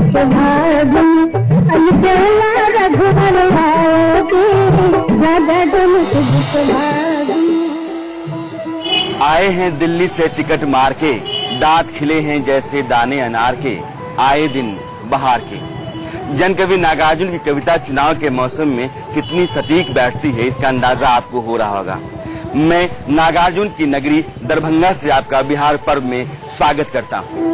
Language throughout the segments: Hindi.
आए हैं दिल्ली से टिकट मार के, दांत खिले हैं जैसे दाने अनार के, आए दिन बहार के। जन कवि नागार्जुन की कविता चुनाव के मौसम में कितनी सटीक बैठती है, इसका अंदाजा आपको हो रहा होगा। मैं नागार्जुन की नगरी दरभंगा से आपका बिहार पर्व में स्वागत करता हूँ।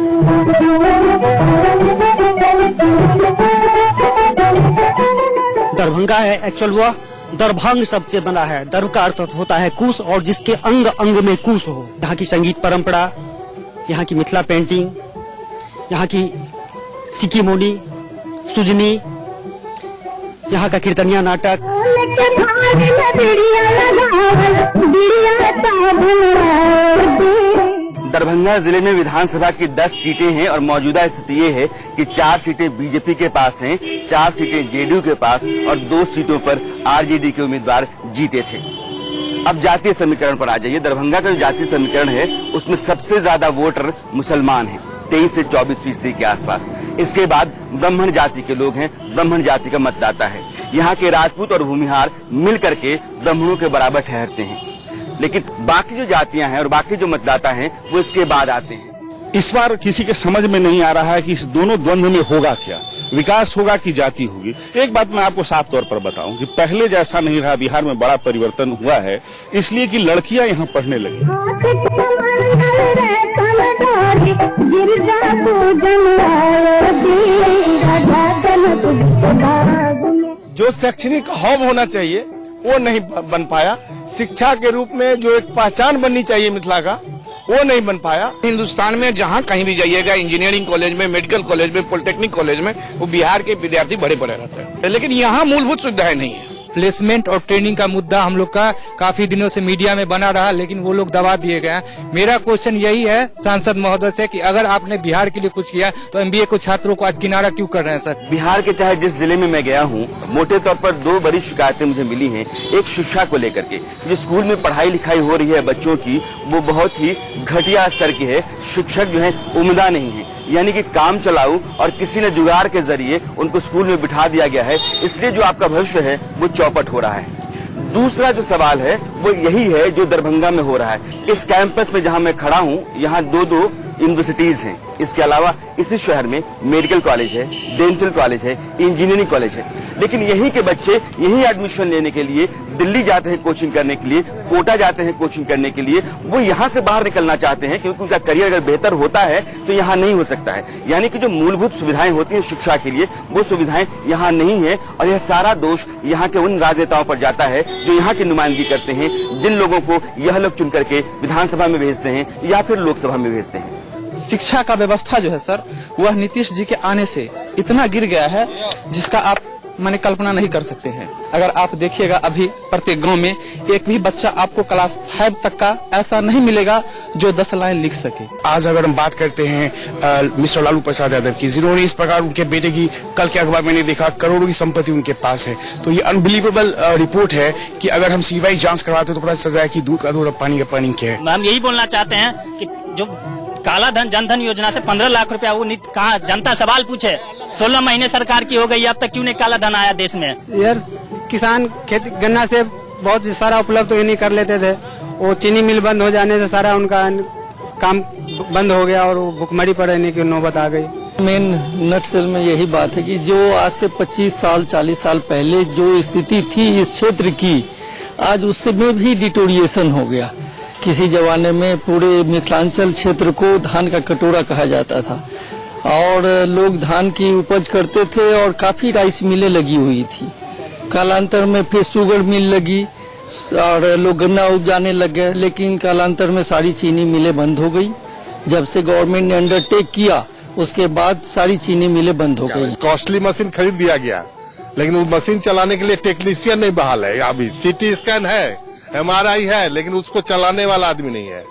दरभंगा है एक्चुअल वो दरभंग शब्द से बना है। दर्भ का अर्थ होता है कुश, और जिसके अंग अंग में कुश हो। यहाँ की संगीत परंपरा, यहाँ की मिथिला पेंटिंग, यहाँ की सिक्की मोनी, सुजनी, यहाँ का कीर्तनिया नाटक। दरभंगा जिले में विधानसभा की 10 सीटें हैं और मौजूदा स्थिति ये है कि 4 सीटें बीजेपी के पास हैं, 4 सीटें जेडीयू के पास और 2 सीटों पर आरजेडी के उम्मीदवार जीते थे। अब जातीय समीकरण पर आ जाइए। दरभंगा का जो जातीय समीकरण है उसमें सबसे ज्यादा वोटर मुसलमान हैं, 23 से 24% के आसपास। इसके बाद ब्राह्मण जाति के लोग हैं, ब्राह्मण जाति का मतदाता है। यहाँ के राजपूत और भूमिहार मिल करके ब्राह्मणों के बराबर ठहरते हैं, लेकिन बाकी जो जातियां हैं और बाकी जो मतदाता हैं वो इसके बाद आते हैं। इस बार किसी के समझ में नहीं आ रहा है कि इस दोनों द्वंद्व में होगा क्या, विकास होगा कि जाति होगी। एक बात मैं आपको साफ तौर पर बताऊं कि पहले जैसा नहीं रहा, बिहार में बड़ा परिवर्तन हुआ है, इसलिए कि लड़कियां यहाँ पढ़ने लगी। जो शैक्षणिक हब होना चाहिए वो नहीं बन पाया। शिक्षा के रूप में जो एक पहचान बननी चाहिए मिथिला का, वो नहीं बन पाया। हिंदुस्तान में जहाँ कहीं भी जाइएगा, इंजीनियरिंग कॉलेज में, मेडिकल कॉलेज में, पॉलिटेक्निक कॉलेज में, वो बिहार के विद्यार्थी बड़े बड़े रहते हैं, लेकिन यहाँ मूलभूत सुविधाएं नहीं है। प्लेसमेंट और ट्रेनिंग का मुद्दा हम लोग का काफी दिनों से मीडिया में बना रहा, लेकिन वो लोग दबा दिए गए हैं। मेरा क्वेश्चन यही है सांसद महोदय से कि अगर आपने बिहार के लिए कुछ किया तो एमबीए को छात्रों को आज किनारा क्यों कर रहे हैं सर? बिहार के चाहे जिस जिले में मैं गया हूँ, मोटे तौर पर 2 बड़ी शिकायतें मुझे मिली हैं। एक शिक्षा को लेकर के, जो स्कूल में पढ़ाई लिखाई हो रही है बच्चों की, वो बहुत ही घटिया स्तर की है। शिक्षक जो है उम्दा नहीं है, यानी कि काम चलाऊ और किसी ने जुगाड़ के जरिए उनको स्कूल में बिठा दिया गया है, इसलिए जो आपका भविष्य है वो चौपट हो रहा है। दूसरा जो सवाल है वो यही है जो दरभंगा में हो रहा है। इस कैंपस में जहां मैं खड़ा हूं, यहाँ 2 यूनिवर्सिटीज हैं। इसके अलावा इसी शहर में मेडिकल कॉलेज है, डेंटल कॉलेज है, इंजीनियरिंग कॉलेज है, लेकिन यहीं के बच्चे यहीं एडमिशन लेने के लिए दिल्ली जाते हैं कोचिंग करने के लिए, कोटा जाते हैं कोचिंग करने के लिए। वो यहाँ से बाहर निकलना चाहते हैं क्योंकि उनका करियर अगर बेहतर होता है तो यहाँ नहीं हो सकता है। यानी कि जो मूलभूत सुविधाएं होती हैं शिक्षा के लिए, वो सुविधाएं यहाँ नहीं है, और यह सारा दोष यहाँ के उन राजनेताओं पर जाता है जो यहाँ की नुमाइंदगी करते हैं, जिन लोगों को यह लोग चुन करके विधानसभा में भेजते हैं या फिर लोकसभा में भेजते हैं। शिक्षा का व्यवस्था जो है सर, वह नीतीश जी के आने से इतना गिर गया है जिसका आप मैंने कल्पना नहीं कर सकते हैं। अगर आप देखिएगा अभी प्रत्येक गांव में एक भी बच्चा आपको क्लास 5 तक का ऐसा नहीं मिलेगा जो 10 लाइन लिख सके। आज अगर हम बात करते हैं मिस्टर लालू प्रसाद यादव की, जिन्होंने इस प्रकार उनके बेटे की, कल के अखबार मैंने देखा करोड़ों की संपत्ति उनके पास है, तो ये अनबिलीवेबल रिपोर्ट है कि अगर हम सीबीआई जांच करवाते तो पता चल जाए कि दूध का दूध और पानी का पानी क्या है। हम यही बोलना चाहते हैं कि जो काला धन जनधन योजना से 15 लाख रुपया वो कहाँ, जनता सवाल पूछे। 16 महीने सरकार की हो गई, अब तक क्यों नहीं काला धन आया देश में? यार किसान खेती गन्ना से बहुत सारा उपलब्ध तो नहीं कर लेते थे, वो चीनी मिल बंद हो जाने से सारा उनका काम बंद हो गया और वो भुखमरी पड़ने की नौबत आ गई। मेन नटसेल में यही बात है कि जो आज से 25 साल 40 साल पहले जो स्थिति थी इस क्षेत्र की, आज उससे में भी डिटोरिएशन हो गया। किसी जमाने में पूरे मिथिलांचल क्षेत्र को धान का कटोरा कहा जाता था और लोग धान की उपज करते थे और काफी राइस मिलें लगी हुई थी। कालांतर में फिर शुगर मिल लगी और लोग गन्ना उपजाने लग गए, लेकिन कालांतर में सारी चीनी मिलें बंद हो गई। जब से गवर्नमेंट ने अंडरटेक किया उसके बाद सारी चीनी मिलें बंद हो गई। कॉस्टली मशीन खरीद दिया गया, लेकिन उस मशीन चलाने के लिए टेक्नीशियन नहीं बहाल है। अभी सीटी स्कैन है, MRI है, लेकिन उसको चलाने वाला आदमी नहीं है।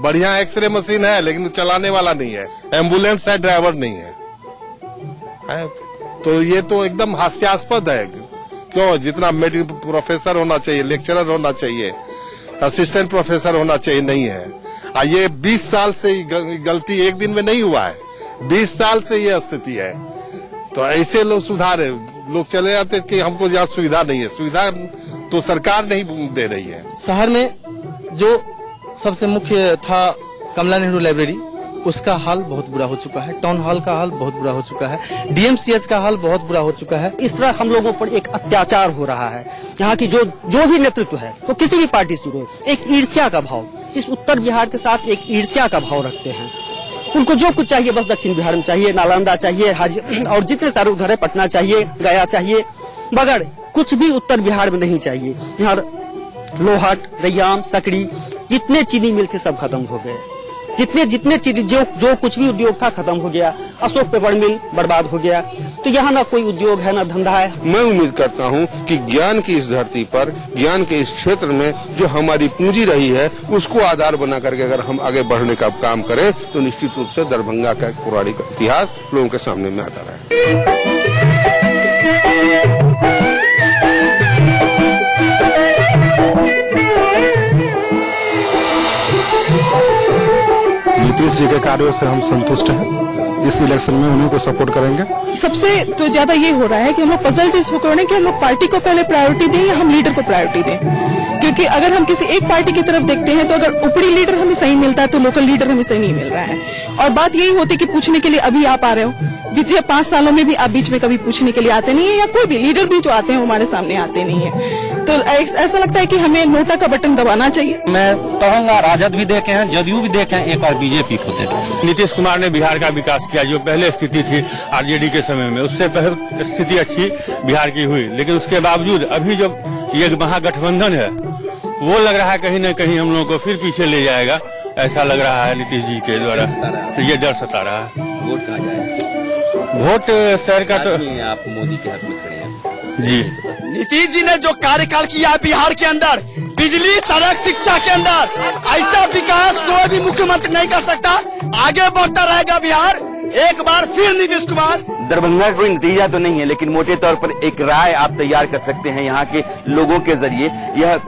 बढ़िया एक्सरे मशीन है, लेकिन चलाने वाला नहीं है। एम्बुलेंस है, ड्राइवर नहीं है। तो ये तो एकदम हास्यास्पद है। क्यों? जितना मेडिकल प्रोफेसर होना चाहिए, लेक्चरर होना चाहिए, असिस्टेंट प्रोफेसर होना चाहिए, नहीं है। ये 20 साल से गलती एक दिन में नहीं हुआ है, 20 साल से ये स्थिति है। तो ऐसे लोग सुधारे, लोग चले जाते कि हमको यहाँ सुविधा नहीं है। सुविधा तो सरकार नहीं दे रही है। शहर में जो सबसे मुख्य था कमला नेहरू लाइब्रेरी, उसका हाल बहुत बुरा हो चुका है। टाउन हॉल का हाल बहुत बुरा हो चुका है। डीएमसीएच का हाल बहुत बुरा हो चुका है। इस तरह हम लोगों पर एक अत्याचार हो रहा है। यहाँ की जो भी नेतृत्व है वो किसी भी पार्टी से जुड़े, एक ईर्ष्या का भाव, इस उत्तर बिहार के साथ एक ईर्ष्या का भाव रखते हैं। उनको जो कुछ चाहिए बस दक्षिण बिहार में चाहिए, नालंदा चाहिए, और जितने सारे उधर है, पटना चाहिए, गया चाहिए, मगर कुछ भी उत्तर बिहार में नहीं चाहिए। यहाँ लोहाट, रैयाम, सकड़ी, जितने चीनी मिल थे सब खत्म हो गए। जितने चीनी जो कुछ भी उद्योग था खत्म हो गया। अशोक पेपर मिल बर्बाद हो गया। तो यहाँ ना कोई उद्योग है, ना धंधा है। मैं उम्मीद करता हूँ कि ज्ञान की इस धरती पर, ज्ञान के इस क्षेत्र में जो हमारी पूंजी रही है, उसको आधार बना करके अगर हम आगे बढ़ने का काम करें तो निश्चित रूप से दरभंगा का पौराणिक इतिहास लोगों के सामने में आता रहे। नीतीश जी के कार्यों से हम संतुष्ट हैं। इस इलेक्शन में उन्हीं को सपोर्ट करेंगे। सबसे तो ज्यादा ये हो रहा है कि हम लोग पजल इस वक्त कि हम लोग पार्टी को पहले प्रायोरिटी दें या हम लीडर को प्रायोरिटी दें। क्योंकि अगर हम किसी एक पार्टी की तरफ देखते हैं तो अगर ऊपरी लीडर हमें सही मिलता है तो लोकल लीडर हमें सही नहीं मिल रहा है। और बात यही होती है कि पूछने के लिए अभी आप आ रहे हो, पिछले 5 सालों में भी आप बीच में कभी पूछने के लिए आते नहीं है, या कोई भी लीडर भी जो आते हैं हमारे सामने आते नहीं है। तो ऐसा लगता है कि हमें नोटा का बटन दबाना चाहिए। मैं कहूँगा राजद भी देखे हैं, जदयू भी देखे हैं, एक बार बीजेपी को देखें। नीतीश कुमार ने बिहार का विकास किया। जो पहले स्थिति थी आरजेडी के समय में, उससे पहले स्थिति अच्छी बिहार की हुई, लेकिन उसके बावजूद अभी जो ये महागठबंधन है वो लग रहा है कहीं न कहीं हम लोगों को फिर पीछे ले जाएगा, ऐसा लग रहा है नीतीश जी के द्वारा। तो ये डर सता रहा है। वोट कहाँ जाए? वोट शहर का तो आप मोदी के हक में खड़े हैं जी। नीतीश जी ने जो कार्यकाल किया बिहार के अंदर, बिजली, सड़क, शिक्षा के अंदर, ऐसा विकास कोई भी मुख्यमंत्री नहीं कर सकता। आगे बढ़ता रहेगा बिहार। एक बार फिर नीतीश कुमार। दरभंगा का कोई नतीजा तो नहीं है, लेकिन मोटे तौर पर एक राय आप तैयार कर सकते हैं यहाँ के लोगों के जरिए। यह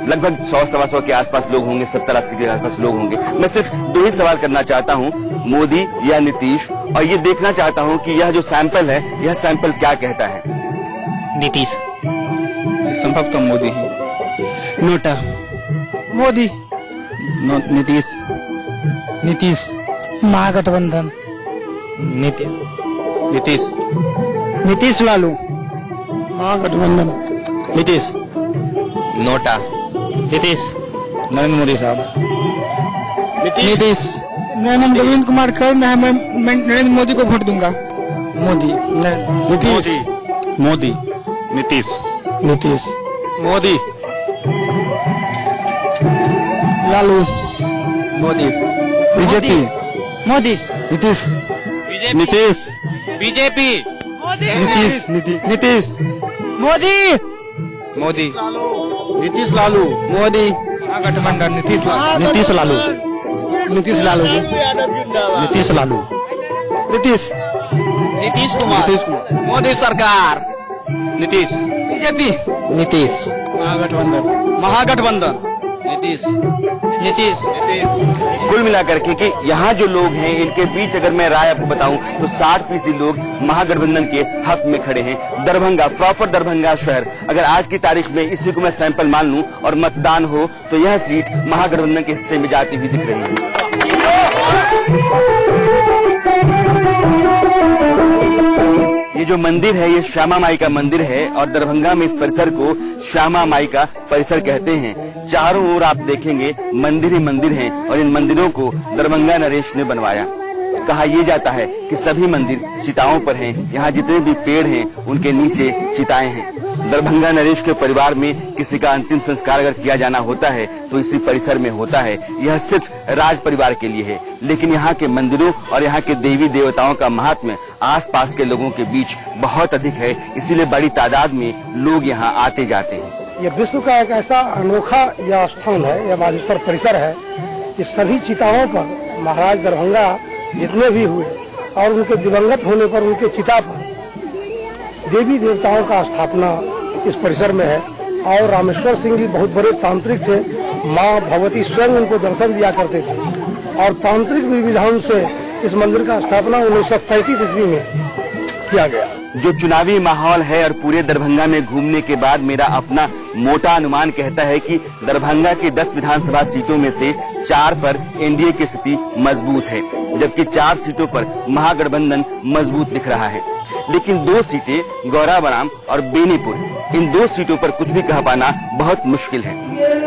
लगभग 100-125 के आसपास लोग होंगे, 70-80 के आसपास लोग होंगे। मैं सिर्फ 2 ही सवाल करना चाहता हूँ, मोदी या नीतीश, और ये देखना चाहता हूँ कि यह जो सैंपल है, यह सैंपल क्या कहता है। नीतीश। संभवतः मोदी ही। नोटा। मोदी। नीतीश। नीतीश। महागठबंधन। नीतीश। नीतीश लालू। महागठबंधन। नीतीश। नोटा। नीतीश। नरेंद्र मोदी साहब। नीतीश। मेरा नाम गोविंद कुमार खैर है। मैं नरेंद्र मोदी को वोट दूंगा। मोदी। नीतीश। मोदी। नीतीश। नीतीश। मोदी। लालू। मोदी। बीजेपी। मोदी। नीतीश। नीतीश। बीजेपी। नीतीश। नीतीश। मोदी। मोदी। नीतीश लालू। मोदी। गठबंधन। नीतीश लालू। नीतीश लालू। नीतीश लालू। नीतीश लालू। नीतीश। नीतीश कुमार। मोदी सरकार। नीतीश। बीजेपी। नीतीश। महागठबंधन। नीतीश। नीतीश। कुल मिलाकर के कि यहाँ जो लोग हैं, इनके बीच अगर मैं राय आपको बताऊं तो 60% लोग महागठबंधन के हक में खड़े हैं। दरभंगा, प्रॉपर दरभंगा शहर, अगर आज की तारीख में इसी को मैं सैंपल मान लूं और मतदान हो तो यह सीट महागठबंधन के हिस्से में जाती हुई दिख रही है। ये जो मंदिर है, ये श्यामा माई का मंदिर है, और दरभंगा में इस परिसर को श्यामा माई का परिसर कहते हैं। चारों ओर आप देखेंगे मंदिर ही मंदिर हैं, और इन मंदिरों को दरभंगा नरेश ने बनवाया। कहा यह जाता है कि सभी मंदिर चिताओं पर हैं। यहाँ जितने भी पेड़ हैं उनके नीचे चिताएं हैं। दरभंगा नरेश के परिवार में किसी का अंतिम संस्कार अगर किया जाना होता है तो इसी परिसर में होता है। यह सिर्फ राज परिवार के लिए है, लेकिन यहाँ के मंदिरों और यहाँ के देवी देवताओं का महात्म्य आसपास के लोगों के बीच बहुत अधिक है। इसीलिए बड़ी तादाद में लोग यहाँ आते जाते हैं। ये विश्व का एक ऐसा अनोखा यह स्थान है, यह माधेश्वर परिसर है कि सभी चिताओं पर महाराज दरभंगा जितने भी हुए और उनके दिवंगत होने पर उनके चिता पर देवी देवताओं का स्थापना इस परिसर में है। और रामेश्वर सिंह जी बहुत बड़े तांत्रिक थे। माँ भगवती स्वयं उनको दर्शन दिया करते थे, और तांत्रिक विधान से इस मंदिर का स्थापना 1935 ईस्वी में किया गया। जो चुनावी माहौल है और पूरे दरभंगा में घूमने के बाद मेरा अपना मोटा अनुमान कहता है कि दरभंगा के 10 विधानसभा सीटों में से 4 पर एनडीए की स्थिति मजबूत है, जबकि 4 सीटों पर महागठबंधन मजबूत दिख रहा है। लेकिन 2 सीटें गौराबराम और बेनीपुर, इन 2 सीटों पर कुछ भी कह पाना बहुत मुश्किल है।